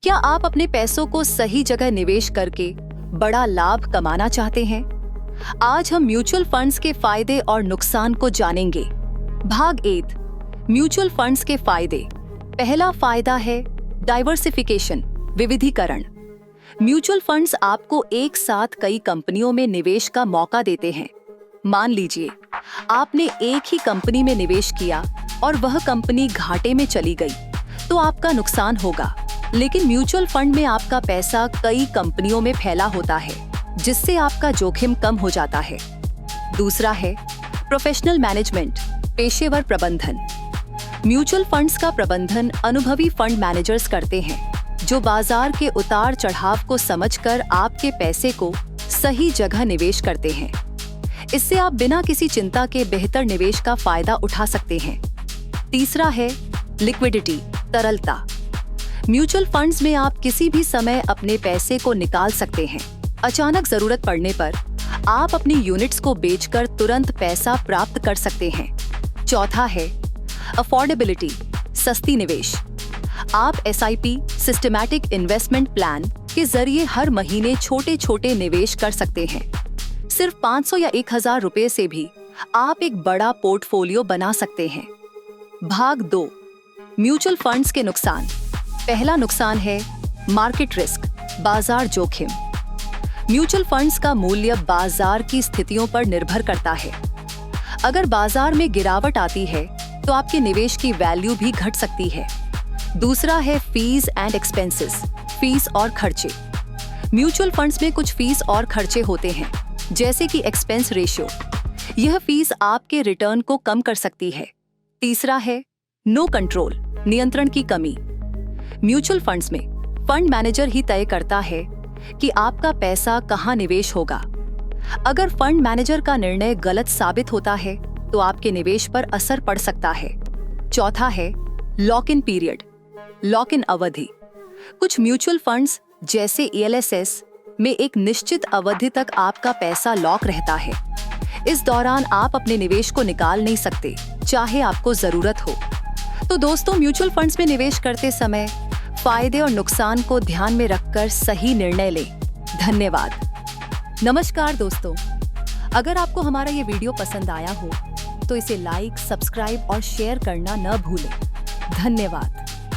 क्या आप अपने पैसों को सही जगह निवेश करके बड़ा लाभ कमाना चाहते हैं? आज हम म्यूचुअल फंड्स के फायदे और नुकसान को जानेंगे। भाग 8, म्यूचुअल फंड्स के फायदे। पहला फायदा है डाइवर्सिफिकेशन, विविधीकरण। म्यूचुअल फंड्स आपको एक साथ कई कंपनियों में निवेश का मौका देते हैं। मान लीजिए आपने एक ही कंपनी में निवेश किया और वह कंपनी घाटे में चली गई, तो आपका नुकसान होगा। लेकिन म्यूचुअल फंड में आपका पैसा कई कंपनियों में फैला होता है, जिससे आपका जोखिम कम हो जाता है। दूसरा है प्रोफेशनल मैनेजमेंट, पेशेवर प्रबंधन। म्यूचुअल फंड्स का प्रबंधन अनुभवी फंड मैनेजर्स करते हैं, जो बाजार के उतार चढ़ाव को समझकर आपके पैसे को सही जगह निवेश करते हैं। इससे आप बिना किसी चिंता के बेहतर निवेश का फायदा उठा सकते हैं। तीसरा है लिक्विडिटी, तरलता। म्यूचुअल फंड्स में आप किसी भी समय अपने पैसे को निकाल सकते हैं। अचानक जरूरत पड़ने पर आप अपनी यूनिट्स को बेचकर तुरंत पैसा प्राप्त कर सकते हैं। चौथा है अफोर्डेबिलिटी, सस्ती निवेश। आप SIP, सिस्टमैटिक इन्वेस्टमेंट प्लान के जरिए हर महीने छोटे छोटे निवेश कर सकते हैं। सिर्फ 500 या 1000 रुपए से भी आप एक बड़ा पोर्टफोलियो बना सकते हैं। भाग 2, म्यूचुअल फंड्स के नुकसान। पहला नुकसान है मार्केट रिस्क, बाजार जोखिम। म्यूचुअल फंड्स का मूल्य बाजार की स्थितियों पर निर्भर करता है। अगर बाजार में गिरावट आती है तो आपके निवेश की वैल्यू भी घट सकती है। दूसरा है फीस एंड एक्सपेंसेस, फीस और खर्चे। म्यूचुअल फंड्स में कुछ फीस और खर्चे होते हैं, जैसे कि एक्सपेंस रेशियो। यह फीस आपके रिटर्न को कम कर सकती है। तीसरा है नो कंट्रोल, नियंत्रण की कमी। म्यूचुअल फंड्स में फंड मैनेजर ही तय करता है कि आपका पैसा कहां निवेश होगा। अगर फंड मैनेजर का निर्णय गलत साबित होता है तो आपके निवेश पर असर पड़ सकता है। चौथा है lock in period, lock in अवधि। कुछ म्यूचुअल फंड्स जैसे ELSS में एक निश्चित अवधि तक आपका पैसा लॉक रहता है। इस दौरान आप अपने निवेश को निकाल नहीं सकते, चाहे आपको जरूरत हो। तो दोस्तों, म्यूचुअल फंड्स में निवेश करते समय फायदे और नुकसान को ध्यान में रखकर सही निर्णय लें। धन्यवाद। नमस्कार दोस्तों, अगर आपको हमारा ये वीडियो पसंद आया हो तो इसे लाइक, सब्सक्राइब और शेयर करना न भूलें। धन्यवाद।